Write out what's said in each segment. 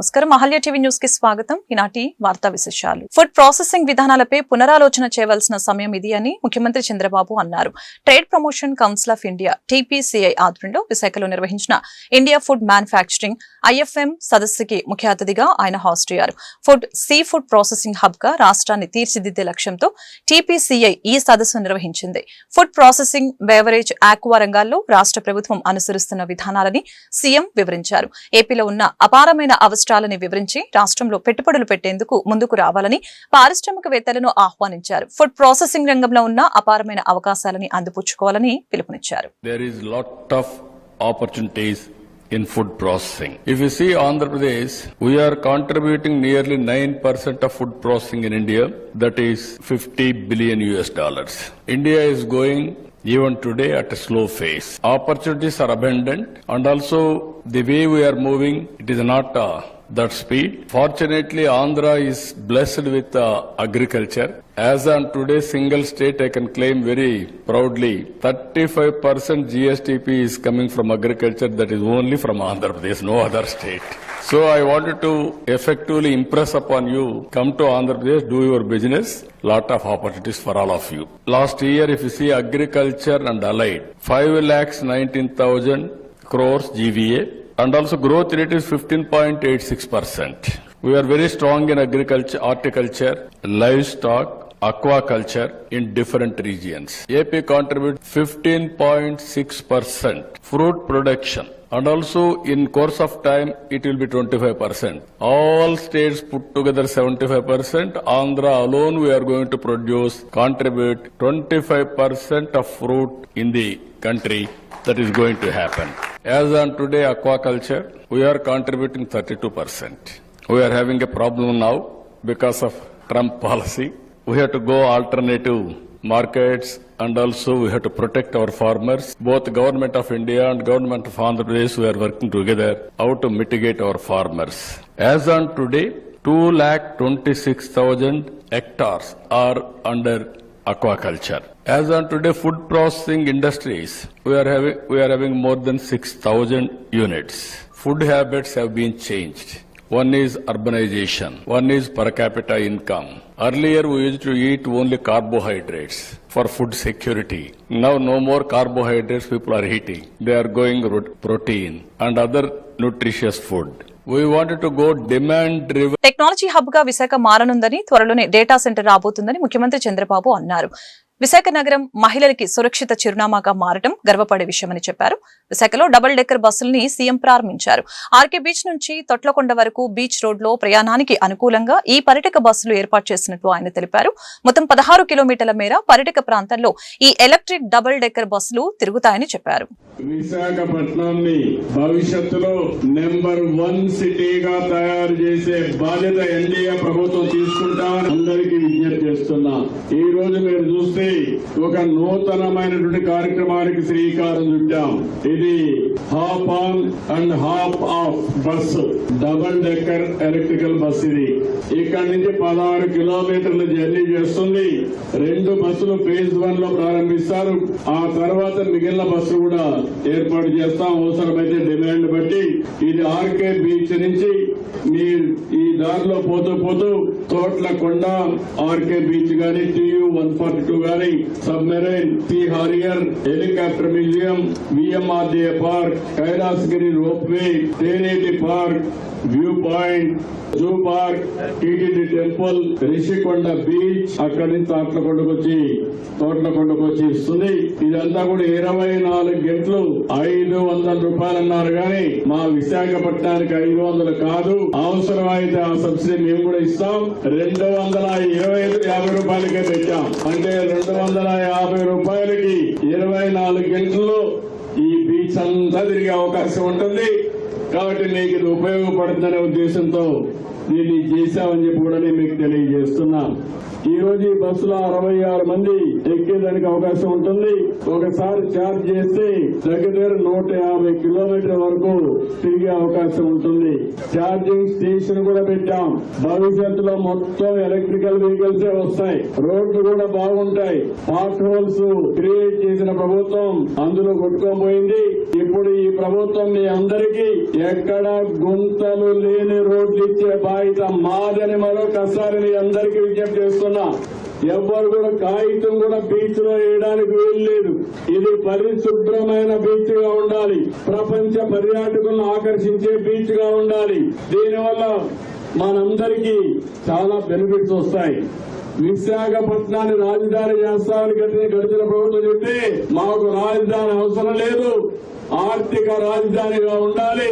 నమస్కారం. Ahalya TV news కి స్వాగతం. ఈనాటి వార్తా విశేషాలు. ఫుడ్ ప్రాసెసింగ్ విధానాలపై పునరాలోచన చేయవలసిన సమయం ఇది అని ముఖ్యమంత్రి చంద్రబాబు అన్నారు. Trade promotion council of India TPCI ఆధ్వర్యంలో విశాఖలో నిర్వహించిన ఇండియా ఫుడ్ మ్యానుఫ్యాక్చరింగ్ IFM సదస్సుకి ముఖ్య అతిథిగా ఆయన హాజరయ్యారు. సీ ఫుడ్ ప్రాసెసింగ్ హబ్ గా రాష్ట్రాన్ని తీర్చిదిద్దే లక్ష్యంతో TPCI ఈ సదస్సు నిర్వహించింది. ఫుడ్ ప్రాసెసింగ్, బెవరేజ్, ఆక్వా రంగాల్లో రాష్ట్ర ప్రభుత్వం అనుసరిస్తున్న విధానాలని సీఎం వివరించారు. ఏపీలో ఉన్న అపారమైన అవసరాలని వివరించి రాష్ట్రంలో పెట్టుబడులు పెట్టేందుకు ముందుకు రావాలని పారిశ్రామికవేత్తలను ఆహ్వానించారు. ఫుడ్ ప్రాసెసింగ్ రంగంలో ఉన్న అపారమైన అవకాశాలని అందిపుచ్చుకోవాలని పిలుపునిచ్చారు. In food processing. If you see Andhra Pradesh, we are contributing nearly 9% of food processing in India, that is $50 billion. India is going even today at a slow phase. Opportunities are abundant, and also the way we are moving, it is not that speed. Fortunately, Andhra is blessed with agriculture. As on today, single state, I can claim very proudly, 35% GSTP is coming from agriculture. That is only from Andhra Pradesh, no other state. So I wanted to effectively impress upon you, come to Andhra Pradesh, do your business, lot of opportunities for all of you. Last year, if you see agriculture and allied, 5,19,000 crores GVA, and also growth rate is 15.86%. We are very strong in agriculture, horticulture, livestock, aquaculture in different regions. AP contributes 15.6%. Fruit production. And also in course of time, it will be 25%. All states put together 75%. Andhra alone we are going to contribute 25% of fruit in the country. That is going to happen. As on today, aquaculture, we are contributing 32%. We are having a problem now because of Trump policy. We have to go alternative markets, and also we have to protect our farmers. Both Government of India and Government of Andhra Pradesh, we are working together how to mitigate our farmers. As on today, 226,000 hectares are under aquaculture. As on today, food processing industries, we are having more than 6,000 units. Food habits have been changed. One is urbanization. One is per capita income. Earlier, we used to eat only carbohydrates for food security. Now, no more carbohydrates people are eating. They are going protein and other nutritious food. We wanted to go demand-driven. Technology hub గా విశాఖ మారనుందని, త్వరలోనే data centre రాబోతుందని ముఖ్యమంత్రి చంద్రబాబు అన్నారు. విశాఖ నగరం మహిళలకి సురక్షిత చిరునామాగా మారటం గర్వపడే విషయమని చెప్పారు. విశాఖలో డబుల్ డెక్కర్ బస్సుల్ని సీఎం ప్రారంభించారు. ఆర్కే బీచ్ నుంచి తొట్లకొండ వరకు బీచ్ రోడ్ లో ప్రయాణానికి అనుకూలంగా ఈ పర్యాటక బస్సులు ఏర్పాటు చేసినట్లు ఆయన తెలిపారు. మొత్తం 16 కిలోమీటర్ల మేర పర్యాటక ప్రాంతాల్లో ఈ ఎలక్ట్రిక్ డబుల్ డెక్కర్ బస్సులు తిరుగుతాయని చెప్పారు. విశాఖపట్నాన్ని భవిష్యత్తులో నెంబర్ 1 సిటీగా తయారు చేసే బాధ్యత ఎన్డీఏ ప్రభుత్వం తీసుకుంటామని అందరికీ విజ్ఞప్తి చేస్తున్నా. ఈ రోజు మీరు చూస్తే ఒక నూతనమైనటువంటి కార్యక్రమానికి శ్రీకారం చుట్టాం. ఇది hop on and hop of bus, double decker electrical bus. ఇది ఇక్కడి నుంచి 16 కిలోమీటర్ల జర్నీ చేస్తుంది. 2 బస్సులు ఫేజ్ 1 లో ప్రారంభిస్తారు. ఆ తర్వాత మిగిలిన బస్సు కూడా ఏర్పాటు చేస్తాం అవసరమైతే డిమాండ్ బట్టి. ఇది ఆర్కే బీచ్ నుంచి మీరు ఈ దారిలో పోతూ తోట్లకొండ, ఆర్కే బీచ్ గాని, TU 142 గాని, submarine, sea harrier, helicopter museum, VMRDA park, Kailasagiri ropeway, Teneti park, view point, zoo park, TTD temple, Rishikonda beach, అక్కడి నుంచి తోట్లకొండకు వచ్చి ఇస్తుంది. ఇదంతా కూడా 24 గంటలు 500 రూపాయలు అన్నారు కానీ మా విశాఖపట్నానికి 500 కాదు. అవసరమైతే ఆ సబ్సిడీ మేము కూడా ఇస్తాం. 250 రూపాయలకే పెట్టాం. అంటే 250 రూపాయలకి 24 గంటల్లో ఈ బీచ్ అంతా తిరిగే అవకాశం ఉంటుంది. కాబట్టి మీకు ఇది ఉపయోగపడుతుందనే ఉద్దేశంతో దీన్ని చేశామని చెప్పి కూడా నేను మీకు తెలియజేస్తున్నా. ఈ రోజు ఈ బస్సులో 66 మంది ఎక్కేదానికి అవకాశం ఉంటుంది. ఒకసారి ఛార్జ్ చేస్తే దగ్గర 150 కిలోమీటర్ల వరకు తిరిగే అవకాశం ఉంటుంది. ఛార్జింగ్ స్టేషన్ కూడా పెట్టాం. భవిష్యత్తులో మొత్తం ఎలక్ట్రికల్ వెహికల్స్ వస్తాయి. రోడ్లు కూడా బాగుంటాయి. పార్ట్ హోల్స్ క్రియేట్ చేసిన ప్రభుత్వం అందులో కొట్టుకోబోయింది. ఇప్పుడు ఈ ప్రభుత్వం మీ అందరికీ ఎక్కడ గుంతలు లేని రోడ్లు ఇచ్చే బాధ్యత మాదని మరొకసారి మీ అందరికీ విజ్ఞప్తి చేస్తున్నా. ఎవ్వరు కూడా కాగితం కూడా బీచ్ లో వేయడానికి వీల్లేదు. ఇది పరిశుభ్రమైన బీచ్ గా ఉండాలి. ప్రపంచ పర్యాటకులను ఆకర్షించే బీచ్ గా ఉండాలి. దీనివల్ల మనందరికీ చాలా బెనిఫిట్స్ వస్తాయి. విశాఖపట్నాన్ని రాజధాని చేస్తామని గడిచిన ప్రభుత్వం చెప్తే మాకు రాజధాని అవసరం లేదు, ఆర్థిక రాజధానిగా ఉండాలి,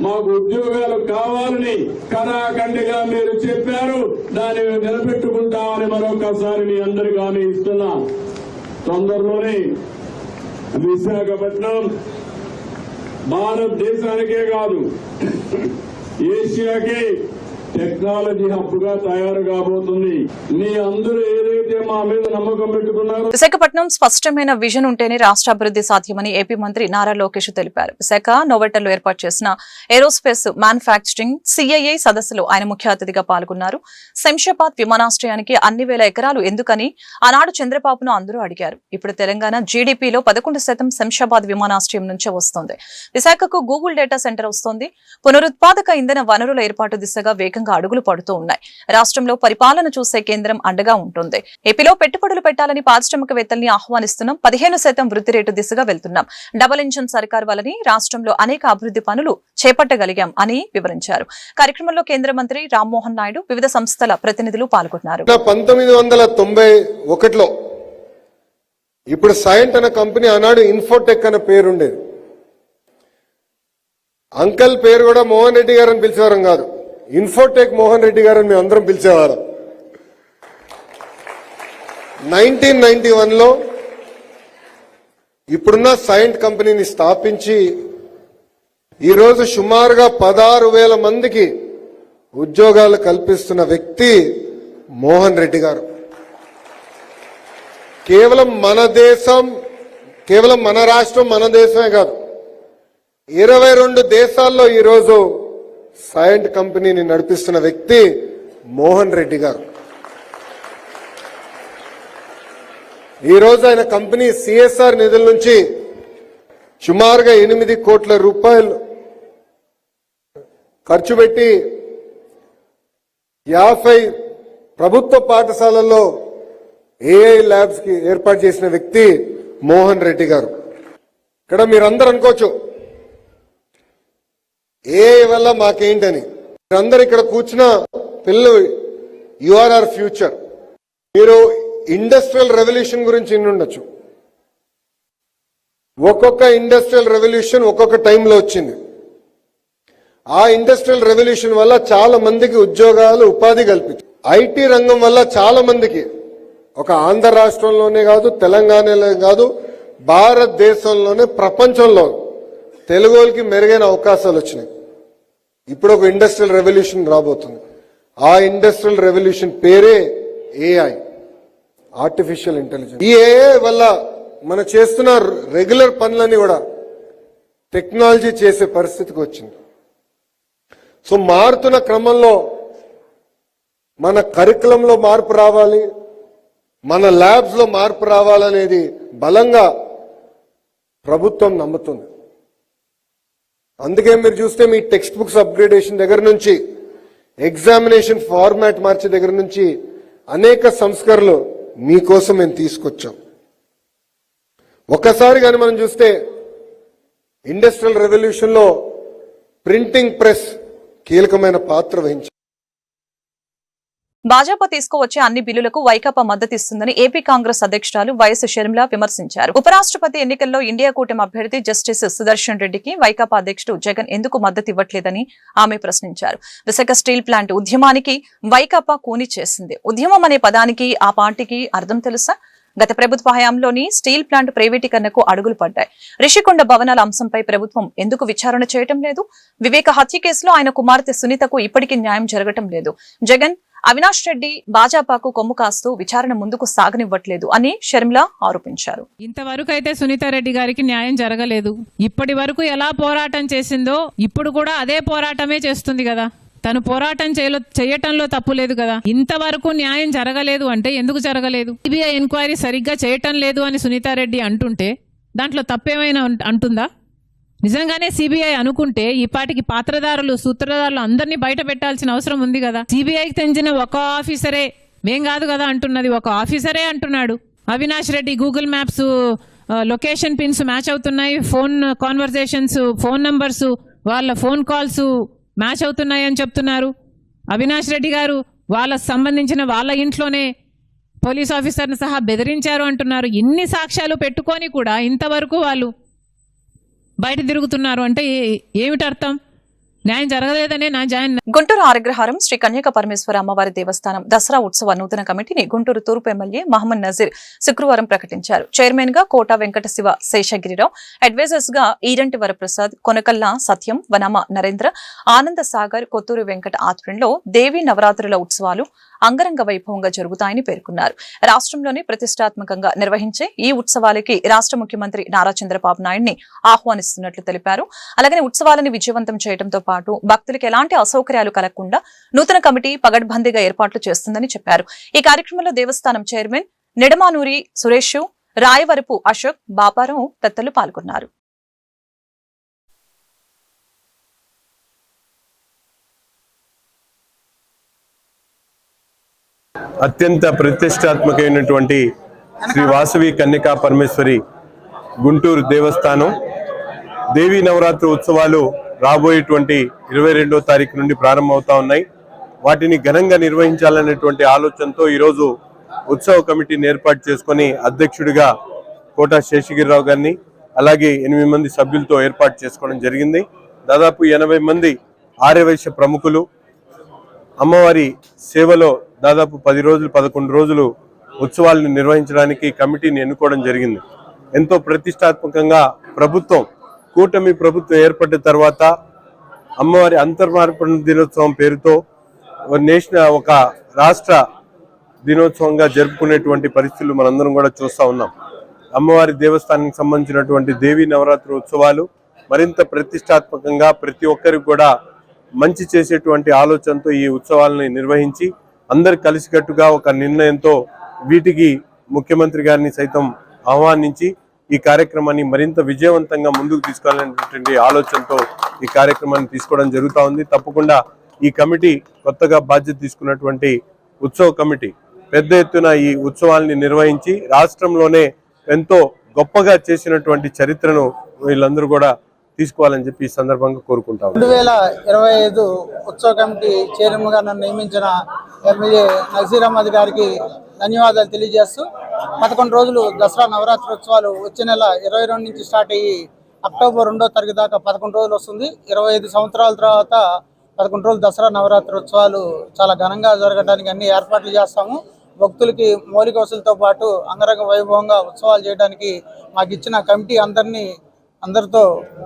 మాకు ఉద్యోగాలు కావాలని కరాఖండిగా మీరు చెప్పారు. దాన్ని నిలబెట్టుకుంటామని మరొకసారి మీ అందరికీ హామీ ఇస్తున్నా. తొందరలోనే విశాఖపట్నం భారతదేశానికే కాదు ఏషియాకి టెక్నాలజీ హబ్ గా తయారు కాబోతుంది. మీ అందరూ ఏదైతే మా మీద నమ్మకం పెట్టుకున్నారో. విశాఖపట్నం స్పష్టమైన విజన్ ఉంటేనే రాష్ట్ర అభివృద్ధి సాధ్యమని ఏపీ మంత్రి నారా లోకేష్ తెలిపారు. విశాఖ నోవెటల్లో ఏర్పాటు చేసిన ఏరోస్పేస్ మ్యానుఫ్యాక్చరింగ్ CII సదస్సులో ఆయన ముఖ్య అతిథిగా పాల్గొన్నారు. శంషాబాద్ విమానాశ్రయానికి అన్ని వేల ఎకరాలు ఎందుకని ఆనాడు చంద్రబాబును అందరూ అడిగారు. ఇప్పుడు తెలంగాణ GDPలో 11% శంషాబాద్ విమానాశ్రయం నుంచే వస్తోంది. విశాఖకు గూగుల్ డేటా సెంటర్ వస్తోంది. పునరుత్పాదక ఇంధన వనరుల ఏర్పాటు దిశగా వేగంగా అడుగులు పడుతూ ఉన్నాయి. రాష్ట్రంలో పరిపాలన చూసే కేంద్రం అండగా ఉంటుంది. ఏపీలో పెట్టుబడులు పెట్టాలని పారిశ్రామికవేత్తల్ని ఆహ్వానిస్తున్నాం. 15% వృద్ధి రేటు దిశగా వెళ్తున్నాం. డబుల్ ఇంజిన్ సర్కార్ వలని రాష్ట్రంలో అనేక అభివృద్ధి పనులు చేపట్టగలిగాం అని వివరించారు. కార్యక్రమంలో కేంద్ర మంత్రి రామ్మోహన్ నాయుడు, వివిధ సంస్థల ప్రతినిధులు పాల్గొన్నారు. 1991లో ఇప్పుడు సైంట్ అనే కంపెనీ ఆనాడు ఇన్ఫోటెక్ అనే పేరుండేది. అంకల్ పేరు కూడా మోహన్ రెడ్డి గారు అని పిలిచేవారం కాదు, ఇన్ఫోటెక్ మోహన్ రెడ్డి గారు అని మేము అందరం పిలిచేవారు. 1991లో ఇప్పుడున్న సైంట్ కంపెనీని స్థాపించి ఈరోజు సుమారుగా 16,000 మందికి ఉద్యోగాలు కల్పిస్తున్న వ్యక్తి మోహన్ రెడ్డి గారు. కేవలం మన దేశం, కేవలం మన రాష్ట్రం, మన దేశమే కాదు, 22 దేశాల్లో ఈరోజు సైంట్ కంపెనీని నడిపిస్తున్న వ్యక్తి మోహన్ రెడ్డి గారు. ఈరోజు ఆయన కంపెనీ CSR నిధుల నుంచి సుమారుగా 8 కోట్ల రూపాయలు ఖర్చు పెట్టి 50 ప్రభుత్వ పాఠశాలల్లో AI ల్యాబ్స్ కి ఏర్పాటు చేసిన వ్యక్తి మోహన్ రెడ్డి గారు. ఇక్కడ మీరందరూ అనుకోవచ్చు AI వల్ల మాకేంటని. మీరందరూ ఇక్కడ కూర్చున్న పిల్లలు యుఆర్ ఆర్ ఫ్యూచర్. మీరు ఇండస్ట్రియల్ రెవల్యూషన్ గురించి వినుండొచ్చు. ఒక్కొక్క ఇండస్ట్రియల్ రెవల్యూషన్ ఒక్కొక్క టైంలో వచ్చింది. ఆ ఇండస్ట్రియల్ రెవల్యూషన్ వల్ల చాలా మందికి ఉద్యోగాలు, ఉపాధి కల్పించింది. IT రంగం వల్ల చాలా మందికి, ఒక ఆంధ్ర రాష్ట్రంలోనే కాదు, తెలంగాణలో కాదు, భారతదేశంలోనే, ప్రపంచంలో తెలుగు వాళ్ళకి మెరుగైన అవకాశాలు వచ్చినాయి. ఇప్పుడు ఒక ఇండస్ట్రియల్ రెవల్యూషన్ రాబోతుంది. ఆ ఇండస్ట్రియల్ రెవల్యూషన్ పేరే AI, ఆర్టిఫిషియల్ ఇంటెలిజెన్స్. ఈ AI వల్ల మనం చేస్తున్న రెగ్యులర్ పనులన్నీ కూడా టెక్నాలజీ చేసే పరిస్థితికి వచ్చింది. సో మారుతున్న క్రమంలో మన కరికులంలో మార్పు రావాలి, మన ల్యాబ్స్ లో మార్పు రావాలనేది బలంగా ప్రభుత్వం నమ్ముతుంది. అందుకే మీరు చూస్తే మీ టెక్స్ట్ బుక్స్ అప్గ్రేడేషన్ దగ్గర నుంచి, ఎగ్జామినేషన్ ఫార్మాట్ మార్చే దగ్గర నుంచి అనేక సంస్కరణలు మీకోసం మేము తీసుకొచ్చాం. ఒక్కసారి కానీ మనం చూస్తే ఇండస్ట్రియల్ రెవల్యూషన్ లో ప్రింటింగ్ ప్రెస్ కీలకమైన పాత్ర వహించింది. భాజపా తీసుకువచ్చే అన్ని బిల్లులకు వైకాపా మద్దతిస్తుందని ఏపీ కాంగ్రెస్ అధ్యక్షురాలు వైఎస్ షర్మిల విమర్శించారు. ఉపరాష్ట్రపతి ఎన్నికల్లో ఇండియా కూటమి అభ్యర్థి జస్టిస్ సుదర్శన్ రెడ్డికి వైకాపా అధ్యక్షుడు జగన్ ఎందుకు మద్దతు ఇవ్వట్లేదని ఆమె ప్రశ్నించారు. విశాఖ స్టీల్ ప్లాంట్ ఉద్యమానికి వైకాపా కూని చేసింది. ఉద్యమం అనే పదానికి ఆ పార్టీకి అర్థం తెలుసా? గత ప్రభుత్వ హయాంలోని స్టీల్ ప్లాంట్ ప్రైవేటీకరణకు అడుగులు పడ్డాయి. రిషికొండ భవనాల అంశంపై ప్రభుత్వం ఎందుకు విచారణ చేయటం లేదు? వివేక హత్య కేసులో ఆయన కుమార్తె సునీతకు ఇప్పటికీ న్యాయం జరగటం లేదు. జగన్ అవినాష్ రెడ్డి భాజపాకు కొమ్ము కాస్తూ విచారణ ముందుకు సాగనివ్వట్లేదు అని షర్మిల ఆరోపించారు. ఇంతవరకు అయితే సునీతారెడ్డి గారికి న్యాయం జరగలేదు. ఇప్పటి వరకు ఎలా పోరాటం చేసిందో ఇప్పుడు కూడా అదే పోరాటమే చేస్తుంది కదా. తను పోరాటం చేయటంలో తప్పు లేదు కదా. ఇంతవరకు న్యాయం జరగలేదు అంటే ఎందుకు జరగలేదు? సిబిఐ ఎంక్వైరీ సరిగ్గా చేయటం లేదు అని సునీతారెడ్డి అంటుంటే దాంట్లో తప్పేమైనా అంటుందా? నిజంగానే సిబిఐ అనుకుంటే ఈ పాటికి పాత్రదారులు సూత్రధారులు అందరినీ బయట పెట్టాల్సిన అవసరం ఉంది కదా. సిబిఐకి చెందిన ఒక ఆఫీసరే, మేం కాదు కదా అంటున్నది, ఒక ఆఫీసరే అంటున్నాడు Avinash Reddy Google maps location pins match అవుతున్నాయి, ఫోన్ కాన్వర్సేషన్స్, ఫోన్ నంబర్స్, వాళ్ళ ఫోన్ కాల్స్ మ్యాచ్ అవుతున్నాయని చెప్తున్నారు. అవినాష్ రెడ్డి గారు వాళ్ళకు సంబంధించిన వాళ్ళ ఇంట్లోనే పోలీస్ ఆఫీసర్ని సహా బెదిరించారు అంటున్నారు. ఇన్ని సాక్ష్యాలు పెట్టుకొని కూడా ఇంతవరకు వాళ్ళు బయట తిరుగుతున్నారు అంటే ఏమిటి అర్థం? న్యాయం జరగలేదనే నా జాయిన్. గుంటూరు ఆరగ్రహారం శ్రీ కన్యక పరమేశ్వర అమ్మవారి దేవస్థానం దసరా ఉత్సవ నూతన కమిటీని గుంటూరు తూర్పు ఎమ్మెల్యే మహమ్మద్ నజీర్ శుక్రవారం ప్రకటించారు. చైర్మన్ గా కోట వెంకట శివ శేషగిరిరావు, అడ్వైజర్స్ గా ఈరంటి వరప్రసాద్, కొనకల్లా సత్యం, వనమ నరేంద్ర, ఆనంద సాగర్, కొత్తూరు వెంకట ఆధ్వర్యంలో దేవీ నవరాత్రుల ఉత్సవాలు అంగరంగ వైభవంగా జరుగుతాయని పేర్కొన్నారు. రాష్ట్రంలోని ప్రతిష్టాత్మకంగా నిర్వహించే ఈ ఉత్సవాలకి రాష్ట్ర ముఖ్యమంత్రి నారా చంద్రబాబు నాయుడిని ఆహ్వానిస్తున్నట్లు తెలిపారు. అలాగే ఉత్సవాలను విజయవంతం చేయడంతో పాటు భక్తులకు ఎలాంటి అసౌకర్యాలు కలగకుండా నూతన కమిటీ పగడ్బందీగా ఏర్పాట్లు చేస్తుందని చెప్పారు. ఈ కార్యక్రమంలో దేవస్థానం చైర్మన్ నిడమానూరి సురేష్, రాయవరపు అశోక్, బాపారం తదితరులు పాల్గొన్నారు. అత్యంత ప్రతిష్టాత్మకమైనటువంటి శ్రీ వాసవి కన్యకా పరమేశ్వరి గుంటూరు దేవస్థానం దేవీ నవరాత్రి ఉత్సవాలు రాబోయేటువంటి 22వ తారీఖు నుండి ప్రారంభమవుతా ఉన్నాయి. వాటిని ఘనంగా నిర్వహించాలనేటువంటి ఆలోచనతో ఈరోజు ఉత్సవ కమిటీని ఏర్పాటు చేసుకొని అధ్యక్షుడిగా కోట శేషగిరిరావు గారిని అలాగే 8 మంది సభ్యులతో ఏర్పాటు చేసుకోవడం జరిగింది. దాదాపు 80 మంది ఆర్యవైశ్య ప్రముఖులు అమ్మవారి సేవలో దాదాపు 10 రోజులు 11 రోజులు ఉత్సవాలను నిర్వహించడానికి కమిటీని ఎన్నుకోవడం జరిగింది. ఎంతో ప్రతిష్టాత్మకంగా ప్రభుత్వం కూటమి ప్రభుత్వం ఏర్పడిన తర్వాత అమ్మవారి అంతర్మార్పణ దినోత్సవం పేరుతో ఒక రాష్ట్ర దినోత్సవంగా జరుపుకునేటువంటి పరిస్థితులు మనందరం కూడా చూస్తూ ఉన్నాం. అమ్మవారి దేవస్థానానికి సంబంధించినటువంటి దేవీ నవరాత్రి ఉత్సవాలు మరింత ప్రతిష్టాత్మకంగా ప్రతి ఒక్కరికి కూడా మంచి చేసేటువంటి ఆలోచనతో ఈ ఉత్సవాలని నిర్వహించి అందరు కలిసికట్టుగా ఒక నిర్ణయంతో వీటికి ముఖ్యమంత్రి గారిని సైతం ఆహ్వానించి ఈ కార్యక్రమాన్ని మరింత విజయవంతంగా ముందుకు తీసుకెళ్లాలనేటువంటి ఆలోచనతో ఈ కార్యక్రమాన్ని తీసుకోవడం జరుగుతూ ఉంది. తప్పకుండా ఈ కమిటీ కొత్తగా బాధ్యత తీసుకున్నటువంటి ఉత్సవ కమిటీ పెద్ద ఎత్తున ఈ ఉత్సవాల్ని నిర్వహించి రాష్ట్రంలోనే ఎంతో గొప్పగా చేసినటువంటి చరిత్రను వీళ్ళందరూ కూడా తీసుకోవాలని చెప్పి ఈ సందర్భంగా కోరుకుంటాం. 2025 ఉత్సవ కమిటీ చైర్మన్ గా నన్ను నియమించిన ఎమ్మెల్యే నజీర్ అహ్మద్ గారికి ధన్యవాదాలు తెలియజేస్తూ 11 రోజులు దసరా నవరాత్రి ఉత్సవాలు వచ్చే నెల 22 నుంచి స్టార్ట్ అయ్యి అక్టోబర్ 2వ తారీఖు దాకా 11 రోజులు వస్తుంది. 25 సంవత్సరాల తర్వాత 11 రోజులు దసరా నవరాత్రి ఉత్సవాలు చాలా ఘనంగా జరగడానికి అన్ని ఏర్పాట్లు చేస్తాము. భక్తులకి మౌలిక వసతులతో పాటు అంగరంగ వైభవంగా ఉత్సవాలు చేయడానికి మాకు ఇచ్చిన కమిటీ అందరితో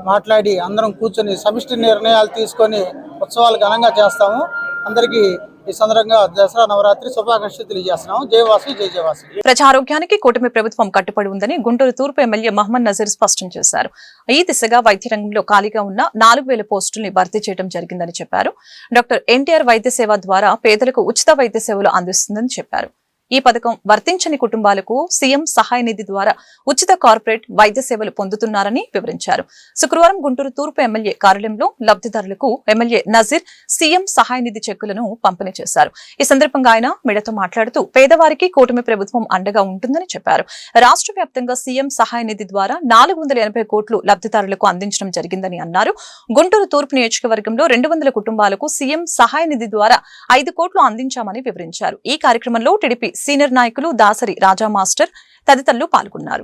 మాట్లాడి అందరం కూర్చొని సమిష్టి నిర్ణయాలు తీసుకొని ఉత్సవాలు ఘనంగా చేస్తాము. అందరికీ ఈ సందర్భంగా దసరా నవరాత్రి శుభాకాంక్షలు తెలియజేస్తున్నాము. జయవాసి జై జయవాసి. ప్రజారోగ్యానికి కూటమి ప్రభుత్వం కట్టుబడి ఉందని గుంటూరు తూర్పు ఎమ్మెల్యే మహమ్మద్ నజీర్ స్పష్టం చేశారు. ఈ దిశగా వైద్య రంగంలో ఖాళీగా ఉన్న 4000 పోస్టుల్ని భర్తీ చేయడం జరిగిందని చెప్పారు. డాక్టర్ ఎన్టీఆర్ వైద్య సేవ ద్వారా పేదలకు ఉచిత వైద్య సేవలు అందిస్తుందని చెప్పారు. ఈ పథకం వర్తించని కుటుంబాలకు సీఎం సహాయ నిధి ద్వారా ఉచిత కార్పొరేట్ వైద్య సేవలు పొందుతున్నారని వివరించారు. శుక్రవారం గుంటూరు తూర్పు ఎమ్మెల్యే కార్యాలయంలో లబ్ధిదారులకు ఎమ్మెల్యే నజీర్ సీఎం సహాయ నిధి చెక్కులను పంపిణీ చేశారు. ఈ సందర్భంగా ఆయన మీడియాతో మాట్లాడుతూ పేదవారికి కూటమి ప్రభుత్వం అండగా ఉంటుందని చెప్పారు. రాష్ట్ర వ్యాప్తంగా సీఎం సహాయ నిధి ద్వారా 480 కోట్లు లబ్ధిదారులకు అందించడం జరిగిందని అన్నారు. గుంటూరు తూర్పు నియోజకవర్గంలో 200 కుటుంబాలకు సీఎం సహాయ నిధి ద్వారా 5 కోట్లు అందించామని వివరించారు. ఈ కార్యక్రమంలో టీడీపీ సీనియర్ నాయకులు దాసరి రాజా మాస్టర్ తదితరులు పాల్గొన్నారు.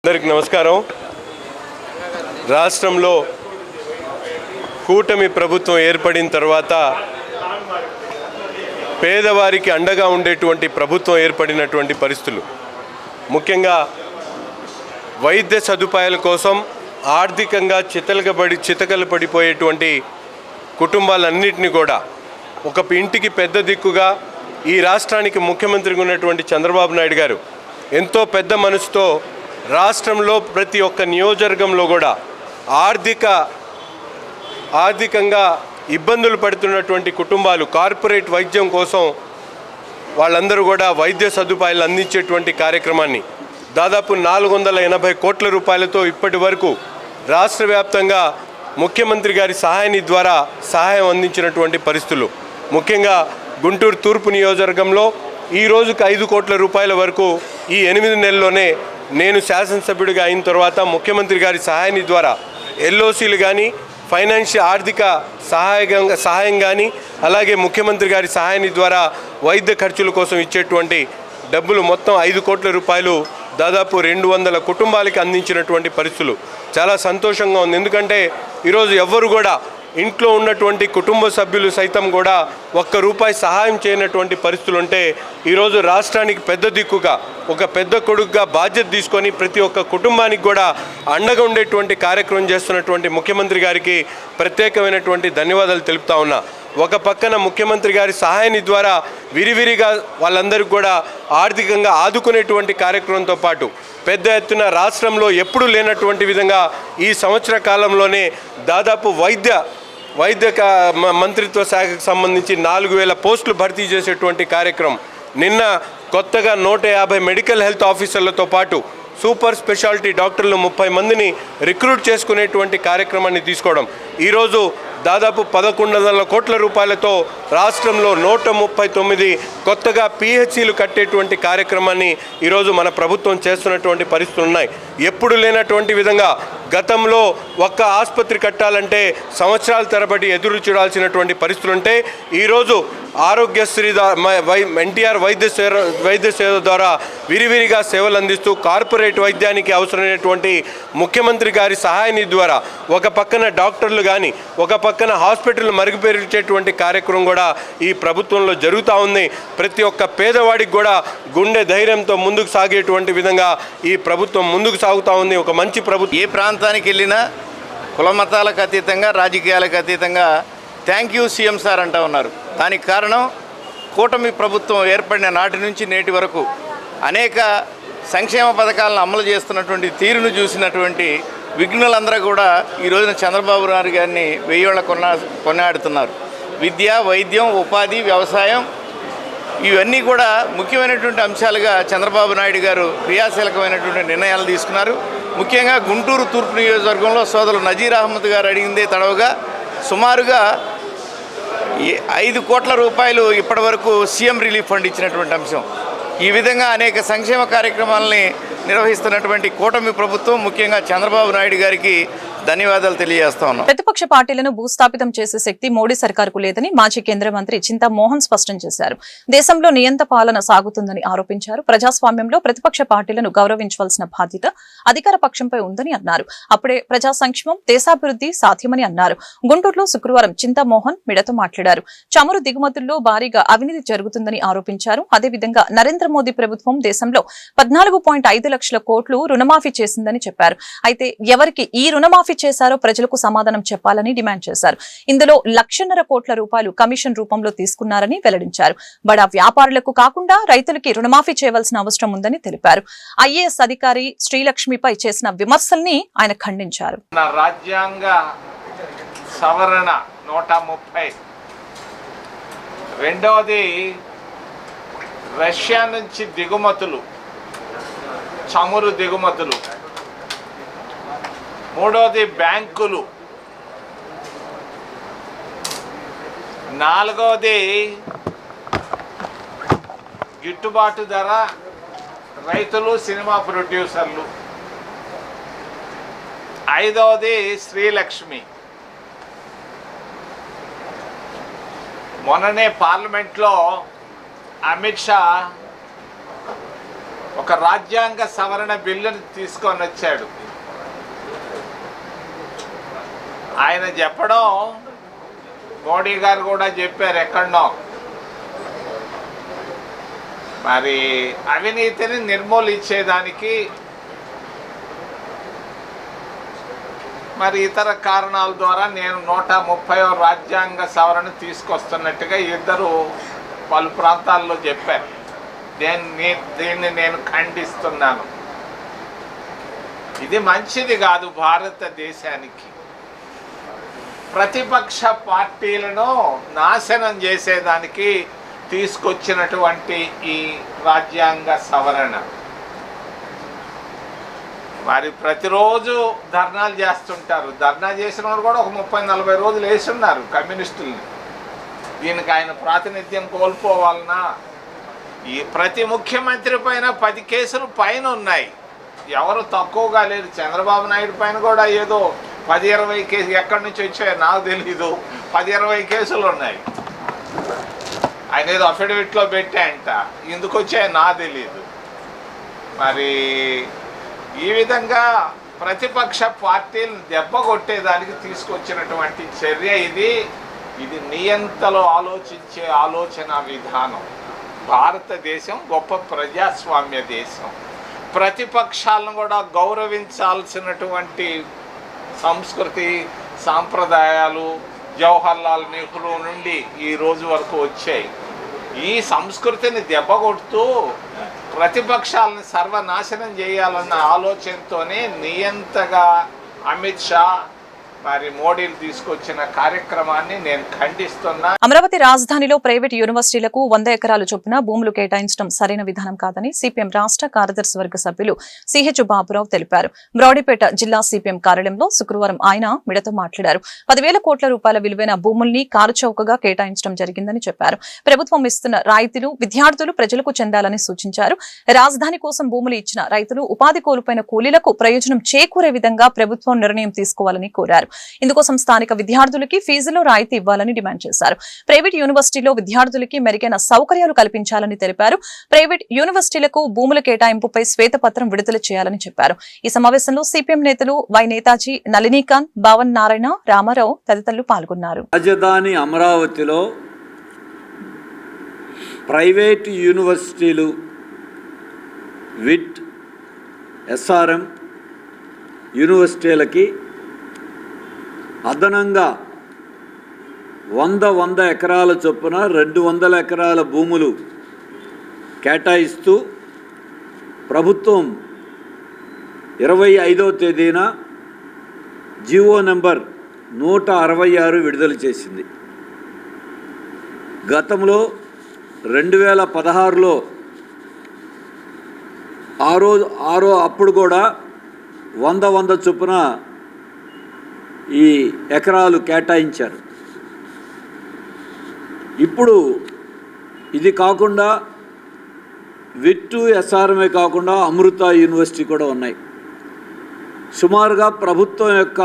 అందరికి నమస్కారం. రాష్ట్రంలో కూటమి ప్రభుత్వం ఏర్పడిన తర్వాత పేదవారికి అండగా ఉండేటువంటి ప్రభుత్వం ఏర్పడినటువంటి పరిస్థితులు, ముఖ్యంగా వైద్య సదుపాయాల కోసం ఆర్థికంగా చితకలు పడిపోయేటువంటి కుటుంబాలన్నింటినీ కూడా ఒక ఇంటికి పెద్ద దిక్కుగా ఈ రాష్ట్రానికి ముఖ్యమంత్రిగా ఉన్నటువంటి చంద్రబాబు నాయుడు గారు ఎంతో పెద్ద మనసుతో రాష్ట్రంలో ప్రతి ఒక్క నియోజకవర్గంలో కూడా ఆర్థికంగా ఇబ్బందులు పడుతున్నటువంటి కుటుంబాలు కార్పొరేట్ వైద్యం కోసం వాళ్ళందరూ కూడా వైద్య సదుపాయాలు అందించేటువంటి కార్యక్రమాన్ని దాదాపు 480 కోట్ల రూపాయలతో ఇప్పటి వరకు రాష్ట్ర వ్యాప్తంగా ముఖ్యమంత్రి గారి సహాయాన్ని ద్వారా సహాయం అందించినటువంటి పరిస్థితులు. ముఖ్యంగా గుంటూరు తూర్పు నియోజకవర్గంలో ఈ రోజుకి 5 కోట్ల రూపాయల వరకు ఈ 8 నెలల్లోనే నేను శాసనసభ్యుడిగా అయిన తర్వాత ముఖ్యమంత్రి గారి సహాయాన్ని ద్వారా ఎల్ఓసీలు కానీ ఫైనాన్షియల్ ఆర్థిక సహాయం కానీ అలాగే ముఖ్యమంత్రి గారి సహాయాన్ని ద్వారా వైద్య ఖర్చుల కోసం ఇచ్చేటువంటి డబ్బులు మొత్తం 5 కోట్ల రూపాయలు దాదాపు 200 కుటుంబాలకి అందించినటువంటి పరిస్థితులు చాలా సంతోషంగా ఉంది. ఎందుకంటే ఈరోజు ఎవ్వరు కూడా ఇంట్లో ఉన్నటువంటి కుటుంబ సభ్యులు సైతం కూడా ₹1 సహాయం చేయనటువంటి పరిస్థితులు ఉంటే ఈరోజు రాష్ట్రానికి పెద్ద దిక్కుగా ఒక పెద్ద కొడుకుగా బాధ్యత తీసుకొని ప్రతి ఒక్క కుటుంబానికి కూడా అండగా ఉండేటువంటి కార్యక్రమం చేస్తున్నటువంటి ముఖ్యమంత్రి గారికి ప్రత్యేకమైనటువంటి ధన్యవాదాలు తెలుపుతా ఉన్నా. ఒక పక్కన ముఖ్యమంత్రి గారి సహాయాన్ని ద్వారా విరివిరిగా వాళ్ళందరికీ కూడా ఆర్థికంగా ఆదుకునేటువంటి కార్యక్రమంతో పాటు పెద్ద ఎత్తున రాష్ట్రంలో ఎప్పుడూ లేనటువంటి విధంగా ఈ సంవత్సర కాలంలోనే దాదాపు వైద్య మంత్రిత్వ శాఖకు సంబంధించి 4000 పోస్టులు భర్తీ చేసేటువంటి కార్యక్రమం. నిన్న కొత్తగా 150 మెడికల్ హెల్త్ ఆఫీసర్లతో పాటు సూపర్ స్పెషాలిటీ డాక్టర్లు 30 మందిని రిక్రూట్ చేసుకునేటువంటి కార్యక్రమాన్ని తీసుకోవడం. ఈరోజు దాదాపు 1100 కోట్ల రూపాయలతో రాష్ట్రంలో 139 కొత్తగా పిహెచ్సిలు కట్టేటువంటి కార్యక్రమాన్ని ఈరోజు మన ప్రభుత్వం చేస్తున్నటువంటి పరిస్థితులు ఉన్నాయి. ఎప్పుడు లేనటువంటి విధంగా గతంలో ఒక్క ఆసుపత్రి కట్టాలంటే సంవత్సరాల తరబడి ఎదురు చూడాల్సినటువంటి పరిస్థితులు ఉంటే ఈరోజు ఆరోగ్యశ్రీ ఎన్టీఆర్ వైద్య సేవ ద్వారా విరివిరిగా సేవలు అందిస్తూ కార్పొరేట్ వైద్యానికి అవసరమైనటువంటి ముఖ్యమంత్రి గారి సహాయాన్ని ద్వారా ఒక పక్కన డాక్టర్లు కానీ ఒక పక్కన హాస్పిటల్ మరుగుపరిచేటువంటి కార్యక్రమం కూడా ఈ ప్రభుత్వంలో జరుగుతూ ఉంది. ప్రతి ఒక్క పేదవాడికి కూడా గుండె ధైర్యంతో ముందుకు సాగేటువంటి విధంగా ఈ ప్రభుత్వం ముందుకు సాగుతూ ఉంది. ఒక మంచి ప్రభుత్వం. ఏ ప్రాంతానికి వెళ్ళినా కుల మతాలకు అతీతంగా రాజకీయాలకు అతీతంగా థ్యాంక్ యూ సీఎం సార్ అంటూ ఉన్నారు. దానికి కారణం కూటమి ప్రభుత్వం ఏర్పడిన నాటి నుంచి నేటి వరకు అనేక సంక్షేమ పథకాలను అమలు చేస్తున్నటువంటి తీరును చూసినటువంటి విఘ్నులందరూ కూడా ఈ రోజున చంద్రబాబు నాయుడు గారిని వెయ్యేళ్ల కొన్నాడుతున్నారు. విద్య, వైద్యం, ఉపాధి, వ్యవసాయం ఇవన్నీ కూడా ముఖ్యమైనటువంటి అంశాలుగా చంద్రబాబు నాయుడు గారు క్రియాశీలకమైనటువంటి నిర్ణయాలు తీసుకున్నారు. ముఖ్యంగా గుంటూరు తూర్పు నియోజకవర్గంలో సోదరులు నజీర్ అహ్మద్ గారు అడిగిందే తడవుగా సుమారుగా 5 కోట్ల రూపాయలు ఇప్పటి వరకు సీఎం రిలీఫ్ ఫండ్ ఇచ్చినటువంటి అంశం. ఈ విధంగా అనేక సంక్షేమ కార్యక్రమాలని నిర్వహిస్తున్నటువంటి కూటమి ప్రభుత్వం ముఖ్యంగా చంద్రబాబు నాయుడు గారికి ధన్యవాదాలు తెలియజేస్తా ఉన్నాం. ప్రతిపక్ష పార్టీలను భూస్థాపితం చేసే శక్తి మోడీ సర్కారుకు లేదని మాజీ కేంద్ర మంత్రి చింతా మోహన్ స్పష్టం చేశారు. దేశంలో నియంత పాలన సాగుతుందని ఆరోపించారు. ప్రజాస్వామ్యంలో ప్రతిపక్ష పార్టీలను గౌరవించవలసిన బాధ్యత అధికార పక్షంపై ఉందని అన్నారు. అప్పుడే ప్రజా సంక్షేమం, దేశాభివృద్ధి సాధ్యమని అన్నారు. గుంటూరులో శుక్రవారం చింతా మోహన్ మీడియాతో మాట్లాడారు. చమురు దిగుమతుల్లో భారీగా అవినీతి జరుగుతుందని ఆరోపించారు. అదేవిధంగా నరేంద్ర మోదీ ప్రభుత్వం దేశంలో 14.5 లక్షల కోట్లు రుణమాఫీ చేసిందని చెప్పారు. అయితే ఎవరికి ఈ రుణమాఫీ చేశారో ప్రజలకు సమాధానం చెప్పాలని డిమాండ్ చేశారు. ఇందులో 1,50,000 కోట్ల రూపాయలు కమిషన్ రూపంలో తీసుకున్నారని వెల్లడించారు. బడా వ్యాపారులకు కాకుండా రైతులకి రుణమాఫీ చేయవలసిన అవసరం ఉందని తెలిపారు. ఐఏఎస్ అధికారి శ్రీలక్ష్మిపై చేసిన విమర్శల్ని ఆయన ఖండించారు. రాజ్యాంగ సవరణ 130, రెండవది రష్యా నుంచి దిగుమతులు, చమురు దిగుమతులు, మూడవది బ్యాంకులు, నాలుగవది గిట్టుబాటు ధర, రైతులు, సినిమా ప్రొడ్యూసర్లు, ఐదవది శ్రీలక్ష్మి. మొన్ననే పార్లమెంట్లో అమిత్ షా ఒక రాజ్యాంగ సవరణ బిల్లును తీసుకొని వచ్చాడు. ఆయన చెప్పడం మోడీ గారు కూడా చెప్పారు ఎక్కడనో, మరి అవినీతిని నిర్మూలించేదానికి మరి ఇతర కారణాల ద్వారా నేను 130వ రాజ్యాంగ సవరణ తీసుకొస్తున్నట్టుగా ఇద్దరు పలు ప్రాంతాల్లో చెప్పారు. దీన్ని నేను ఖండిస్తున్నాను. ఇది మంచిది కాదు భారతదేశానికి. ప్రతిపక్ష పార్టీలను నాశనం చేసేదానికి తీసుకొచ్చినటువంటి ఈ రాజ్యాంగ సవరణ మరి ప్రతిరోజు ధర్నాలు చేస్తుంటారు. ధర్నా చేసిన వాళ్ళు కూడా ఒక 30-40 రోజులు వేస్తున్నారు కమ్యూనిస్టుల్ని. దీనికి ఆయన ప్రాతినిధ్యం కోల్పోవాలన్నా ఈ ప్రతి ముఖ్యమంత్రి పైన 10 కేసులు పైన ఉన్నాయి. ఎవరు తక్కువగా లేరు. చంద్రబాబు నాయుడు పైన కూడా ఏదో 10-20 కేసులు ఎక్కడి నుంచి వచ్చాయో నాకు తెలీదు. 10-20 కేసులు ఉన్నాయి. ఆయన ఏదో అఫిడవిట్లో పెట్టాయంట. ఎందుకు వచ్చాయో నాకు తెలీదు. మరి ఈ విధంగా ప్రతిపక్ష పార్టీలను దెబ్బ కొట్టేదానికి తీసుకొచ్చినటువంటి చర్య ఇది నియంతలో ఆలోచించే ఆలోచన విధానం. భారతదేశం గొప్ప ప్రజాస్వామ్య దేశం. ప్రతిపక్షాలను కూడా గౌరవించాల్సినటువంటి సంస్కృతి సాంప్రదాయాలు జవహర్లాల్ నెహ్రూ నుండి ఈ రోజు వరకు వచ్చాయి. ఈ సంస్కృతిని దెబ్బకొడుతూ ప్రతిపక్షాలను సర్వనాశనం చేయాలన్న ఆలోచనతోనే నియంతగా అమిత్ షా మరి మోడీలు తీసుకొచ్చిన కార్యక్రమాన్ని నేను ఖండిస్తున్నా. అమరావతి రాజధానిలో ప్రైవేట్ యూనివర్సిటీలకు 100 ఎకరాలు చొప్పున భూములు కేటాయించడం సరైన విధానం కాదని సిపిఎం రాష్ట్ర కార్యదర్శి వర్గ సభ్యులు సిహెచ్ బాబురావు తెలిపారు. బ్రాడీపేట జిల్లా సిపిఎం కార్యాలయంలో శుక్రవారం ఆయన మీడియాతో మాట్లాడారు. 10,000 కోట్ల రూపాయల విలువైన భూముల్ని కారుచౌకగా కేటాయించడం జరిగిందని చెప్పారు. ప్రభుత్వం ఇస్తున్న రాయితీలు విద్యార్థులు ప్రజలకు చెందాలని సూచించారు. రాజధాని కోసం భూములు ఇచ్చిన రైతులు ఉపాధి కోల్పోయిన కూలీలకు ప్రయోజనం చేకూరే విధంగా ప్రభుత్వం నిర్ణయం తీసుకోవాలని కోరారు. ఇందుకోసం స్థానిక విద్యార్థులకి ఫీజులో రాయితీ ఇవ్వాలని డిమాండ్ చేశారు. ప్రైవేట్ యూనివర్సిటీలో విద్యార్థులకి మెరుగైన సౌకర్యాలు కల్పించాలని తెలిపారు. ప్రైవేట్ యూనివర్సిటీలకు భూముల కేటాయింపుపై శ్వేతపత్రం విడుదల చేయాలని చెప్పారు. ఈ సమావేశంలో సిపిఎం నేతలు వై నేతాజీ, నళినీకాంత్, భావన్ నారాయణ, రామారావు తదితరులు పాల్గొన్నారు. రాజధాని అమరావతిలో ప్రైవేట్ యూనివర్సిటీలు విట్, ఎస్ఆర్ఎం యూనివర్సిటీలకి అదనంగా 100 ఎకరాల చొప్పున 200 ఎకరాల భూములు కేటాయిస్తూ ప్రభుత్వం 25వ తేదీన జీవో నెంబర్ 166 విడుదల చేసింది. గతంలో 2016లో అప్పుడు కూడా 100 చొప్పున ఈ ఎకరాలు కేటాయించారు. ఇప్పుడు ఇది కాకుండా విట్టు, ఎస్ఆర్ఎంఏ కాకుండా అమృత యూనివర్సిటీ కూడా ఉన్నాయి. సుమారుగా ప్రభుత్వం యొక్క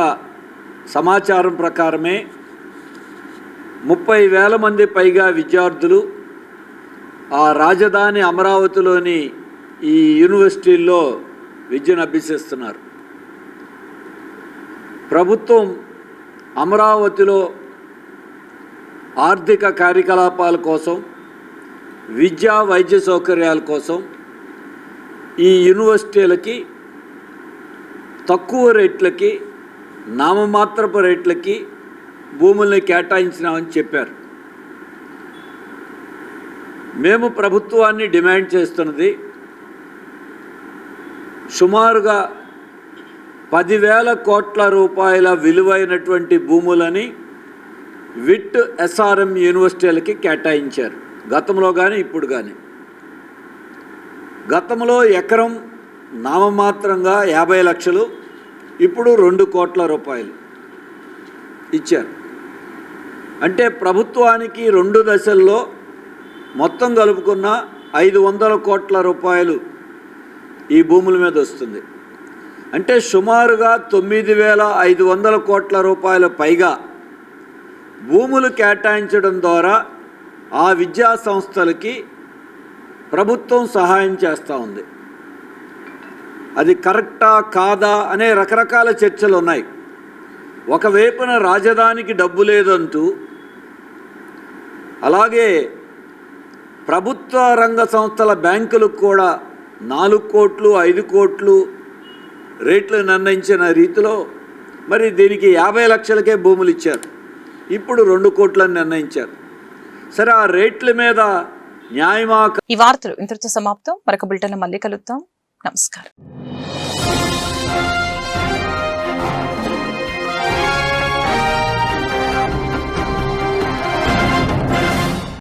సమాచారం ప్రకారమే 30,000 మంది పైగా విద్యార్థులు ఆ రాజధాని అమరావతిలోని ఈ యూనివర్సిటీల్లో విద్యను అభ్యసిస్తున్నారు. ప్రభుత్వం అమరావతిలో ఆర్థిక కార్యకలాపాల కోసం, విద్యా వైద్య సౌకర్యాల కోసం ఈ యూనివర్సిటీలకి తక్కువ రేట్లకి, నామమాత్రపు రేట్లకి భూముల్ని కేటాయించినామని చెప్పారు. మేము ప్రభుత్వాన్ని డిమాండ్ చేస్తున్నది సుమారుగా 10,000 కోట్ల రూపాయల విలువైనటువంటి భూములని విట్, ఎస్ఆర్ఎం యూనివర్సిటీలకి కేటాయించారు. గతంలో కానీ ఇప్పుడు కానీ. గతంలో ఎకరం నామమాత్రంగా 50 లక్షలు, ఇప్పుడు 2 కోట్ల రూపాయలు ఇచ్చారు. అంటే ప్రభుత్వానికి 2 దశల్లో మొత్తం కలుపుకున్న 500 కోట్ల రూపాయలు ఈ భూముల మీద వస్తుంది. అంటే సుమారుగా 9,500 కోట్ల రూపాయల పైగా భూములు కేటాయించడం ద్వారా ఆ విద్యా సంస్థలకి ప్రభుత్వం సహాయం చేస్తూ ఉంది. అది కరెక్టా కాదా అనే రకరకాల చర్చలు ఉన్నాయి. ఒకవైపున రాజధానికి డబ్బు లేదంటూ, అలాగే ప్రభుత్వ రంగ సంస్థల బ్యాంకులకు కూడా 4 కోట్లు 5 కోట్లు రేట్లు నిర్ణయించిన రీతిలో మరి దీనికి 50 లక్షలకే భూములు ఇచ్చారు. ఇప్పుడు 2 కోట్లని నిర్ణయించారు. సరే, ఆ రేట్ల మీద న్యాయమా? ఈ వార్తలు ఇంతటితో సమాప్తం. మరొక బులెటిన్లో మళ్ళీ కలుద్దాం. నమస్కారం.